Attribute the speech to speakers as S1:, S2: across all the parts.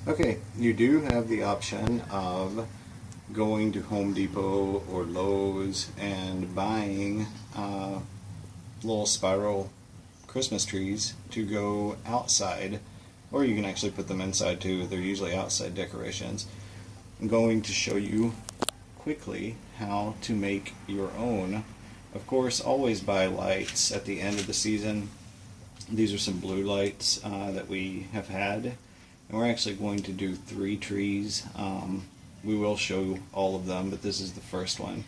S1: Okay, you do have the option of going to Home Depot or Lowe's and buying little spiral Christmas trees to go outside, or you can actually put them inside too. They're usually outside decorations. I'm going to show you quickly how to make your own. Of course, always buy lights at the end of the season. These are some blue lights that we have had, and we're actually going to do 3 trees. We will show all of them, but this is the first one.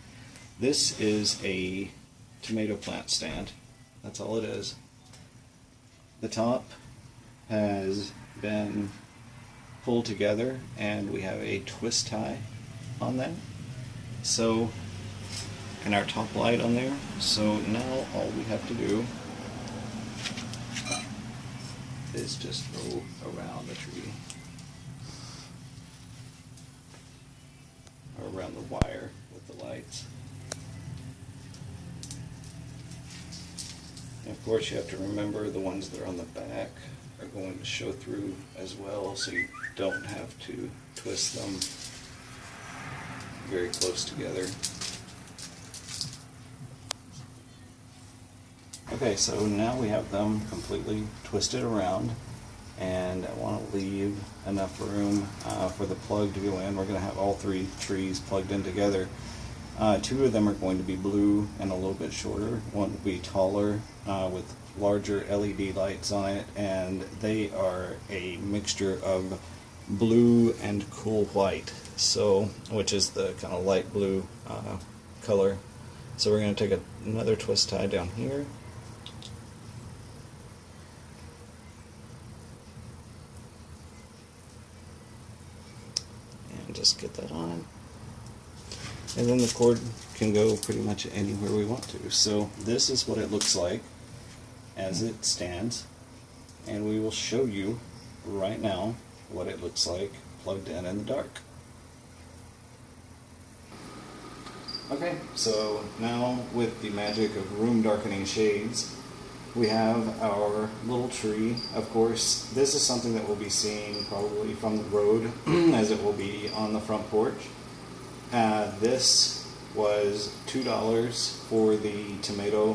S1: This is a tomato plant stand. That's all it is. The top has been pulled together and we have a twist tie on that. So, and our top light on there. So now all we have to do is just go around the tree, or around the wire with the lights. And of course you have to remember the ones that are on the back are going to show through as well, so you don't have to twist them very close together. Okay, so now we have them completely twisted around, and I want to leave enough room for the plug to go in. We're going to have all 3 trees plugged in together. 2 of them are going to be blue and a little bit shorter. One will be taller with larger LED lights on it, and they are a mixture of blue and cool white, so which is the kind of light blue color. So we're going to take another twist tie down here. And just get that on. And then the cord can go pretty much anywhere we want to. So this is what it looks like as it stands, and we will show you right now what it looks like plugged in the dark. Okay, so now with the magic of room darkening shades, we have our little tree. Of course, this is something that we'll be seeing probably from the road as it will be on the front porch. This was $2 for the tomato,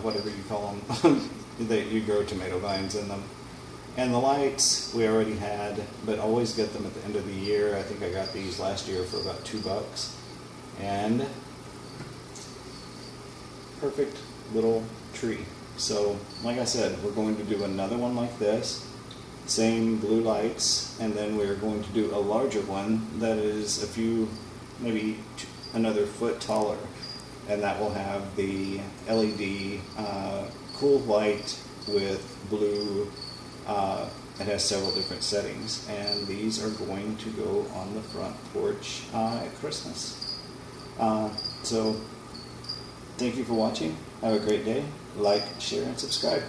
S1: whatever you call them, that you grow tomato vines in them. And the lights we already had, but always get them at the end of the year. I think I got these last year for about $2. And perfect little tree. So, like I said, we're going to do another one like this. Same blue lights, and then we're going to do a larger one that is a few, maybe another foot taller, and that will have the LED cool white with blue. It has several different settings, and these are going to go on the front porch at Christmas. So thank you for watching. Have a great day. Like, share, and subscribe.